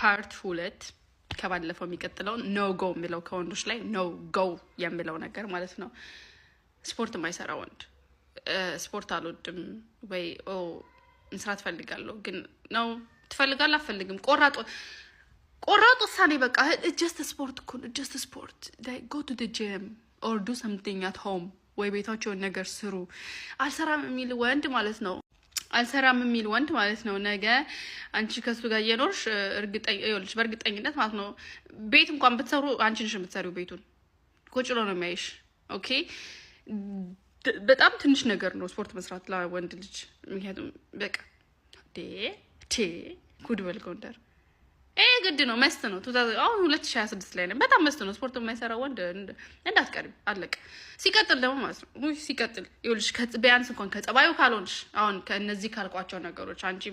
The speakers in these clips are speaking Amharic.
ፓርት 2 ከባለፈው የሚቀጥለው ኖ ጎ የሚለው ከወንዶች ላይ ኖ ጎ የሚለው ነገር ማለት ነው። ስፖርት የማይሰራ ወንድ ስፖርት አልወድም ወይ መስራት ፈልጋለሁ ግን ነው ትፈልጋለህ አፈልግም ቆራጥ ውሳኔ በቃ ጀስት ስፖርት እኮ ጀስት ስፖርት go to the gym or do something at home ወይ ቤታቸውን ነገር ስሩ አልሰራም የሚል ወንድ ማለት ነው። አልሰራም የሚል ወንድ ማለት ነው። ነገ አንቺ ከሱ ጋር እየኖርሽ በእርግጠኝነት ማለት ነው ቤት እንኳን ብትሰሩ አንቺ ነሽ የምትሰሪው ቤቱን ቁጭ ብሎ ነው የሚያይሽ። ኦኬ በጣም ትንሽ ነገር ነው ስፖርት መስራት ለወንድ ልጅ። ምክንያቱም በቃ ጉድ በል ጎንደር ግድ ነው መስት ነው። አሁን 2026 ላይ ነው በጣም መስት ነው ስፖርት የማይሰራ ወንድ እንዳትቀርቢ አለቀ። ሲቀጥል ደግሞ ማለት ነው ሲቀጥል ይኸውልሽ ቢያንስ እንኳን ከጸባዩ ካልሆንሽ አሁን ከእነዚህ ካልቋቸው ነገሮች አንቺ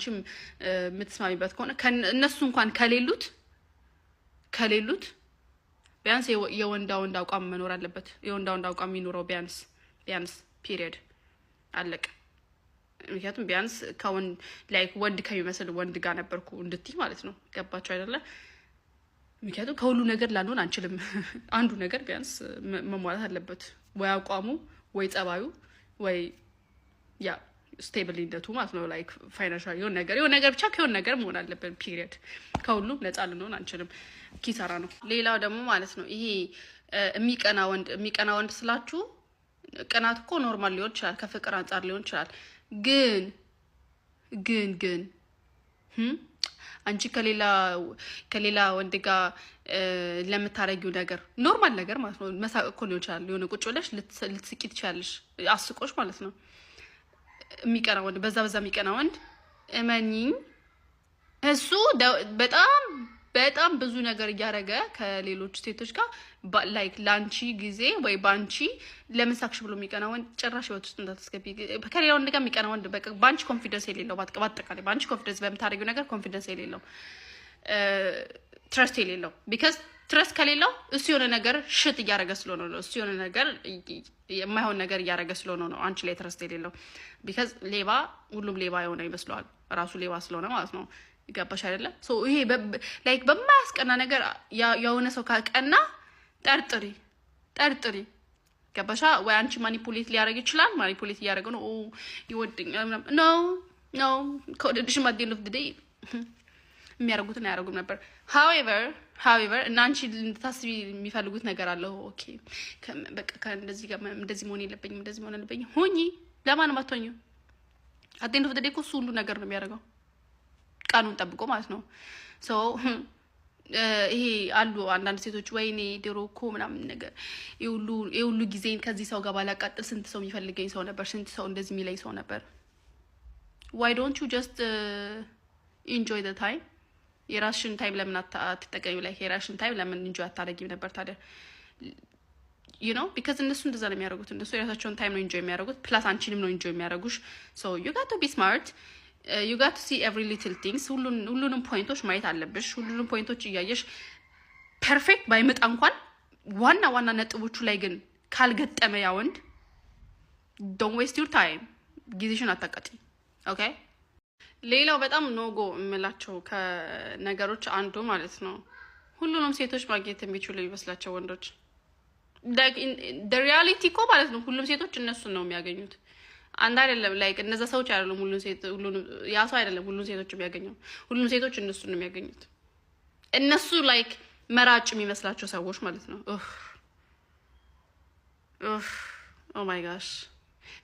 የምትስማሚበት ከሆነ እነሱ እንኳን ከሌሉት ቢያንስ የወንዳ ወንድ አቋም መኖር አለበት። የወንዳ ወንድ አቋም የሚኖረው ቢያንስ ፒሪየድ አለቀ። ምክንያቱም ቢያንስ ወንድ ከሚመስል ወንድ ጋር ነበርኩ እንድትይ ማለት ነው። ገባችሁ አይደለ? ምክንያቱም ከሁሉ ነገር ላንሆን አንችልም። አንዱ ነገር ቢያንስ መሟላት አለበት፣ ወይ አቋሙ፣ ወይ ጸባዩ፣ ወይ ስቴቢሊነቱ ማለት ነው። ላይክ ፋይናንሻል የሆነ ነገር ብቻ ከሆነ ነገር መሆን አለበት ፒሪየድ። ከሁሉም ነፃ ልንሆን አንችልም፣ ኪሳራ ነው። ሌላው ደግሞ ማለት ነው ይሄ የሚቀና ወንድ ስላችሁ ቅናት እኮ ኖርማል ሊሆን ይችላል፣ ከፍቅር አንጻር ሊሆን ይችላል። ግን አንቺ ከሌላ ወንድ ጋር ለምታረጊው ነገር ኖርማል ነገር ማለት ነው መሳቅ እኮ ሊሆን ይችላል። የሆነ ቁጭ ብለሽ ልትስቂ ትችያለሽ፣ አስቆሽ ማለት ነው። የሚቀና ወንድ በዛ የሚቀና ወንድ እመኚኝ እሱ በጣም ብዙ ነገር እያደረገ ከሌሎች ሴቶች ጋር ላይክ ላንቺ ጊዜ ወይ ባንቺ ለምሳክሽ ብሎ የሚቀና ወንድ ጭራሽ ህይወት ውስጥ እንዳትስገቢ። ከሌላ ወንድ ጋር የሚቀና ወንድ በቃ ባንቺ ኮንፊደንስ የሌለው በአጠቃላይ ባንቺ ኮንፊደንስ በምታደርጊው ነገር ኮንፊደንስ የሌለው ትረስት የሌለው ቢካዝ ትረስት ከሌለው እሱ የሆነ ነገር ሽት እያደረገ ስለሆነ ነው። እሱ የሆነ ነገር የማይሆን ነገር እያደረገ ስለሆነ ነው አንቺ ላይ ትረስት የሌለው። ቢካዝ ሁሉም ሌባ የሆነ ይመስለዋል ራሱ ሌባ ስለሆነ ማለት ነው። ይገባሽ አይደለም? ይሄ ላይክ በማያስቀና ነገር የሆነ ሰው ካቀና ጠርጥሪ ገባሻ? ወይ አንቺ ማኒፑሌት ሊያደርግ ይችላል። ማኒፑሌት እያደረገ ነው ይወድኛል ነው ከወደድሽ ማዲን ኦፍ ዴይ የሚያደርጉትን አያደርጉም ነበር። however እና አንቺ ልታስቢ የሚፈልጉት ነገር አለ። ኦኬ በቃ እንደዚህ መሆን የለብኝም እንደዚህ መሆን አለብኝም ሁኚ። ለማንም አትሆኚ። አዲን ኦፍ ዴይ እኮ እሱ ሁሉ ነገር ነው የሚያደርገው ቃኑን ጠብቆ ማለት ነው። ይሄ አሉ አንዳንድ ሴቶች ወይኔ ድሮ እኮ ምናምን ነገር የሁሉ ጊዜን ከዚህ ሰው ጋር ባላቃጥል ስንት ሰው የሚፈልገኝ ሰው ነበር፣ ስንት ሰው እንደዚህ የሚለኝ ሰው ነበር። why don't you just enjoy the time? የራስሽን ታይም ለምን አትጠቀሚው? ላይ የራስሽን ታይም ለምን enjoy አታደርጊም ነበር ታዲያ? because እነሱ እንደዛ ነው የሚያደርጉት። እነሱ የራሳቸውን ታይም ነው enjoy የሚያደርጉት፣ ፕላስ አንቺንም ነው enjoy የሚያደርጉሽ። so you got to be smart. you got to see every little things. ሁሉንም ፖይንቶች ማየት አለብሽ። ሁሉንም ፖይንቶች እያየሽ ፐርፌክት ባይመጣ እንኳን ዋና ነጥቦቹ ላይ ግን ካልገጠመ ያ ወንድ don't waste your time. ጊዜሽን አታቃጥይ። ኦኬ ሌላው በጣም ኖጎ የምላቸው ከነገሮች አንዱ ማለት ነው ሁሉንም ሴቶች ማግኘት የሚችሉ ይመስላቸው ወንዶች the reality እኮ ማለት ነው ሁሉም ሴቶች እነሱን ነው የሚያገኙት። አንድ አይደለም ላይክ እነዛ ሰዎች አይደለም ሁሉንም ያ ሰው አይደለም ሁሉም ሴቶች የሚያገኙ። ሁሉም ሴቶች እነሱን ነው የሚያገኙት። እነሱ ላይክ መራጭ የሚመስላቸው ሰዎች ማለት ነው። ኦ ማይ ጋሽ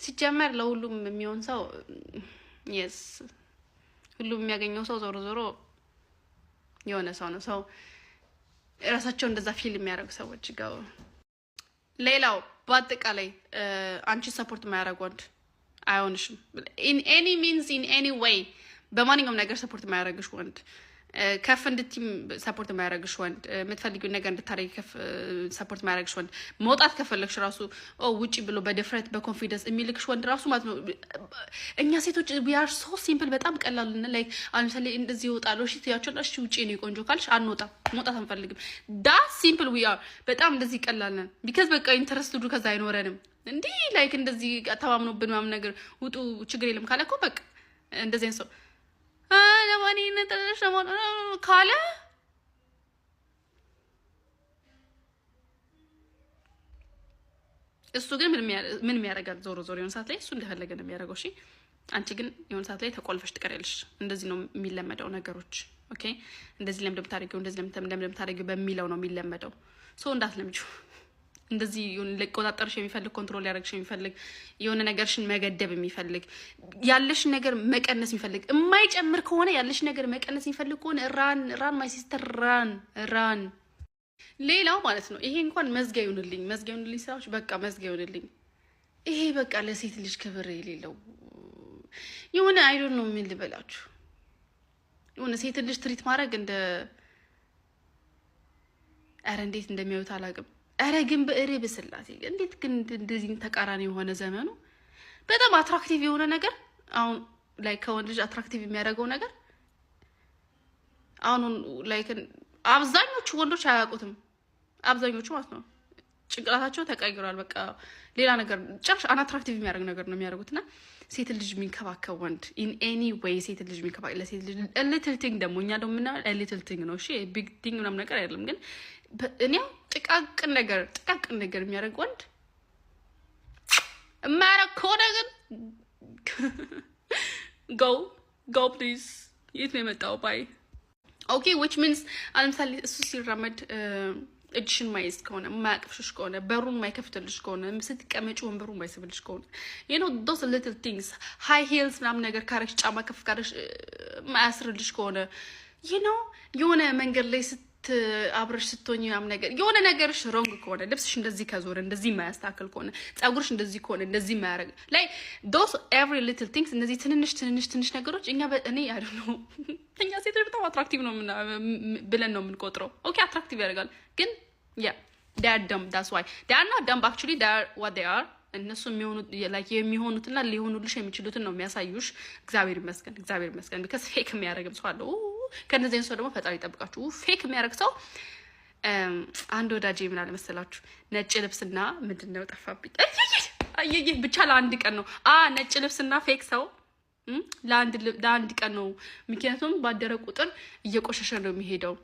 ሲጀመር ለሁሉም የሚሆን ሰው yes ሁሉም የሚያገኘው ሰው ዞሮ የሆነ ሰው ነው። ሰው ራሳቸው እንደዛ ፊልም የሚያደርጉ ሰዎች ጋር ሌላው በአጠቃላይ አንቺ ሰፖርት የማያደርግ ወንድ አይሆንሽም። in any means in any way በማንኛውም ነገር ሰፖርት የማያደርግሽ ወንድ ከፍ እንድትይም ሰፖርት የማያደርግሽ ወንድ የምትፈልጊውን ነገር እንድታረጊ ሰፖርት የማያደርግሽ ወንድ መውጣት ከፈለግሽ ራሱ ውጪ ብሎ በድፍረት በኮንፊደንስ የሚልክሽ ወንድ ራሱ ማለት ነው። እኛ ሴቶች we are so simple በጣም ቀላል ነን። ላይክ ለምሳሌ እንደዚህ ይወጣለው እሺ ትያቸው እሺ ውጪ ነው ቆንጆ ካልሽ መውጣት አንፈልግም። that simple we are በጣም እንደዚህ ቀላል ነን because በቃ ኢንተረስቱ ከዛ አይኖረንም። እንዴ ላይክ እንደዚህ ተማምኖብን ምናምን ነገር ውጡ ችግር የለም ካለ እኮ በቃ እንደዚህ ሰው ለማን ይነጥልሽ ለማን ካለ እሱ ግን ምን የሚያደርጋል? ዞሮ የሆነ ሰዓት ላይ እሱ እንደፈለገ ነው የሚያደርገው። እሺ አንቺ ግን የሆነ ሰዓት ላይ ተቆልፈሽ ትቀሪያለሽ። እንደዚህ ነው የሚለመደው ነገሮች። ኦኬ እንደዚህ ለምን ታደርጊው እንደዚህ ለምን ታደርጊው በሚለው ነው የሚለመደው። እንዳትለምጂው። እንደዚህ ሊቆጣጠርሽ የሚፈልግ ኮንትሮል ያደርግሽ የሚፈልግ የሆነ ነገርሽን መገደብ የሚፈልግ ያለሽን ነገር መቀነስ የሚፈልግ የማይጨምር ከሆነ ያለሽን ነገር መቀነስ የሚፈልግ ከሆነ ራን ማይ ሲስተር ራን። ሌላው ማለት ነው ይሄ እንኳን መዝጊያ ይሁንልኝ ስራዎች በቃ መዝጊያ ይሁንልኝ። ይሄ በቃ ለሴት ልጅ ክብር የሌለው የሆነ አይዶን ነው ምን ልበላችሁ የሆነ ሴት ልጅ ትሪት ማድረግ እንደ እንዴት እንደሚያዩት አላውቅም። ግን በስላሴ እንዴት ግን እንደዚህ ተቃራኒ የሆነ ዘመኑ በጣም አትራክቲቭ የሆነ ነገር አሁን ላይ ከወንድ ልጅ አትራክቲቭ የሚያደርገው ነገር አሁን ላይክ አብዛኞቹ ወንዶች አያውቁትም። አብዛኞቹ ማለት ነው ጭንቅላታቸው ተቀይሯል። በቃ ሌላ ነገር ጭራሽ አትራክቲቭ የሚያደርግ ነገር ነው የሚያደርጉትና ሴት ልጅ የሚንከባከብ ወንድ ኢን ኤኒ ዌይ ሴት ልጅ የሚንከባከብ ለሴት ልጅ ሊትል ቲንግ ደግሞ እኛ ደግሞ ምናምን ሊትል ቲንግ ነው። እሺ ቢግ ቲንግ ምናምን ነገር አይደለም። ግን እኔው ጥቃቅን ነገር የሚያደርግ ወንድ የማያደርግ ከሆነ ግን go please የት ነው የመጣው ባይ ኦኬ which means ለምሳሌ እሱ ሲራመድ እጅሽን ማይዝ ከሆነ ማያቅፍሽ ከሆነ በሩን ማይከፍትልሽ ከሆነ ስትቀመጪ ወንበሩን ማይስብልሽ ከሆነ those little things high heels ምናምን ነገር ካረሽ ጫማ ከፍ ካረሽ ማያስርልሽ ከሆነ የሆነ መንገድ ላይ አብረሽ ስትሆኚ ምናምን ነገር የሆነ ነገርሽ ሮንግ ከሆነ ልብስሽ እንደዚህ ከዞረ እንደዚህ ማያስተካክል ከሆነ ጸጉርሽ እንደዚህ ከሆነ እንደዚህ ማያረግ ላይ those every little things እነዚህ ትንሽ ነገሮች እኛ እኔ አይደል ነው እኛ ሴቶች በጣም አትራክቲቭ ነው ብለን ነው የምንቆጥረው። ኦኬ አትራክቲቭ ያደርጋል ግን they are dumb. that's why they are not dumb actually they are what they are እነሱ የሚሆኑትና ሊሆኑልሽ የሚችሉትን ነው የሚያሳዩሽ። እግዚአብሔር ይመስገን because ፌክ የሚያደርግም ሰው አለ። ከነዚህ ሰው ደግሞ ፈጣሪ ይጠብቃችሁ። ፌክ የሚያደርግ ሰው አንድ ወዳጄ ምን አለ መሰላችሁ ነጭ ልብስና ምንድነው ጠፋብኝ አየየ ብቻ ለአንድ ቀን ነው ነጭ ልብስና ፌክ ሰው ለአንድ ቀን ነው። ምክንያቱም ባደረ ቁጥር እየቆሸሸ ነው የሚሄደው።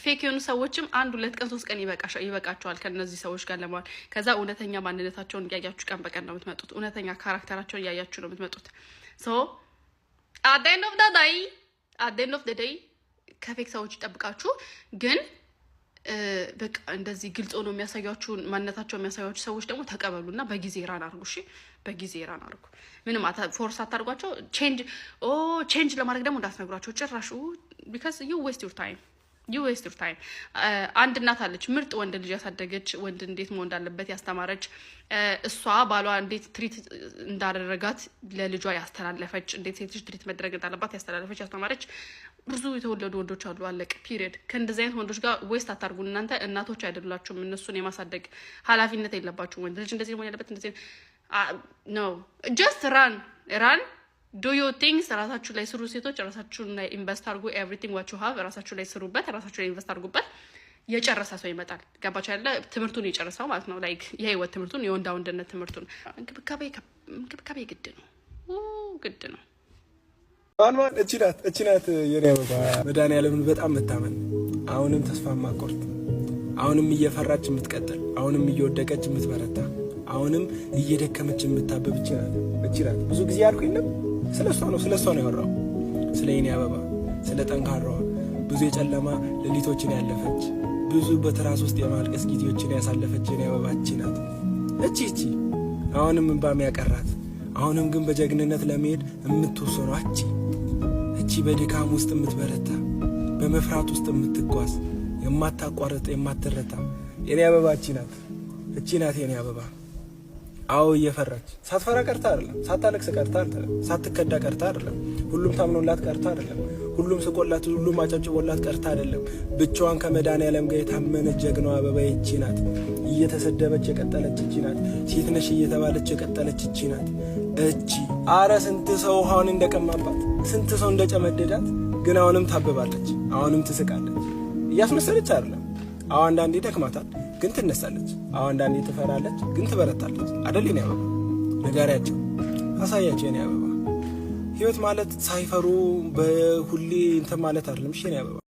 ፌክ የሆኑ ሰዎችም 1 2 ቀን 3 ቀን ይበቃቸዋል ከነዚህ ሰዎች ጋር ለማዋል። ከዛ እውነተኛ ማንነታቸውን እያያችሁ ቀን በቀን ነው የምትመጡት። እውነተኛ ካራክተራቸውን እያያችሁ ነው የምትመጡት። at the end of the day ከፌክ ሰዎች ይጠብቃችሁ። ግን በቃ እንደዚህ ግልጽ ሆኖ የሚያሳያችሁ ማንነታቸው የሚያሳያችሁ ሰዎች ደግሞ ተቀበሉና በጊዜ ራን አድርጉ። እሺ በጊዜ ራን አድርጉ። ምንም ፎርስ አታርጓቸው። ቼንጅ ለማድረግ ደግሞ እንዳትነግሯቸው ጭራሹ because you waste your time አንድ እናት አለች ምርጥ ወንድ ልጅ ያሳደገች ወንድ እንዴት መሆን እንዳለበት ያስተማረች እሷ ባሏ እንዴት ትሪት እንዳደረጋት ለልጇ ያስተላለፈች እንዴት ሴት ልጅ ትሪት መደረግ እንዳለባት ያስተላለፈች ያስተማረች ብዙ የተወለዱ ወንዶች አሉ። አለቅ ፒሪየድ። ከእንደዚህ አይነት ወንዶች ጋር ዌስት አታርጉ። እናንተ እናቶች አይደላችሁም። እነሱን የማሳደግ ኃላፊነት የለባችሁም። ወንድ ልጅ እንደዚህ መሆን ያለበት እንደዚህ ነው። just run do your things። ራሳችሁ ላይ ስሩ። ሴቶች ራሳችሁን ላይ ኢንቨስት አድርጉ። everything what you have ራሳችሁ ላይ ስሩበት። ራሳችሁ ላይ ኢንቨስት አድርጉበት። የጨረሰ ሰው ይመጣል። ገባችሁ አይደለ? ትምህርቱን የጨረሰው ማለት ነው። ላይክ የህይወት ትምህርቱን የወንዳ ወንድነት ትምህርቱን እንክብካቤ ግድ ነው። ማን እቺ ናት የኔ አበባ። መድኃኒዓለምን በጣም መታመን፣ አሁንም ተስፋ ማቆርጥ፣ አሁንም እየፈራች የምትቀጥል፣ አሁንም እየወደቀች የምትበረታ፣ አሁንም እየደከመች የምታበብ እቺ ናት። ብዙ ጊዜ ያልኩኝ ስለሷ ነው ያወራው። ስለ የኔ አበባ፣ ስለ ጠንካራዋ፣ ብዙ የጨለማ ሌሊቶችን ያለፈች፣ ብዙ በትራስ ውስጥ የማልቀስ ጊዜዎችን ያሳለፈች የኔ አበባ እቺ ናት። እቺ አሁንም እንባም ያቀራት፣ አሁንም ግን በጀግንነት ለመሄድ የምትወሰነው እቺ በድካም ውስጥ የምትበረታ፣ በመፍራት ውስጥ የምትጓዝ፣ የማታቋርጥ የማትረታ የኔ አበባ እቺ ናት የኔ አበባ። አዎ እየፈራች ሳትፈራ ቀርታ አይደለም፣ ሳታለቅስ ቀርታ አይደለም፣ ሳትከዳ ቀርታ አይደለም፣ ሁሉም ታምኖላት ቀርታ አይደለም፣ ሁሉም ስቆላት ሁሉም አጨብጭቦላት ቀርታ አይደለም። ብቻዋን ከመድኃኒዓለም ጋር የታመነች ጀግናዋ አበባ እቺ ናት። እየተሰደበች የቀጠለች እቺ ናት። ሴት ነሽ እየተባለች የቀጠለች እቺ ናት። አረ ስንት ሰው ውሃውን እንደቀማባት፣ ስንት ሰው እንደጨመደዳት፣ ግን አሁንም ታብባለች፣ አሁንም ትስቃለች። እያስመሰለች አይደለም። አንዳንዴ ደክማታል ግን ትነሳለች። አንዳንዴ ትፈራለች ግን ትበረታለች። አይደል የኔ አበባ? ንገሪያቸው፣ አሳያቸው የኔ አበባ። ህይወት ማለት ሳይፈሩ በሁሌ እንትን ማለት አይደለም። እሺ ነው አበባ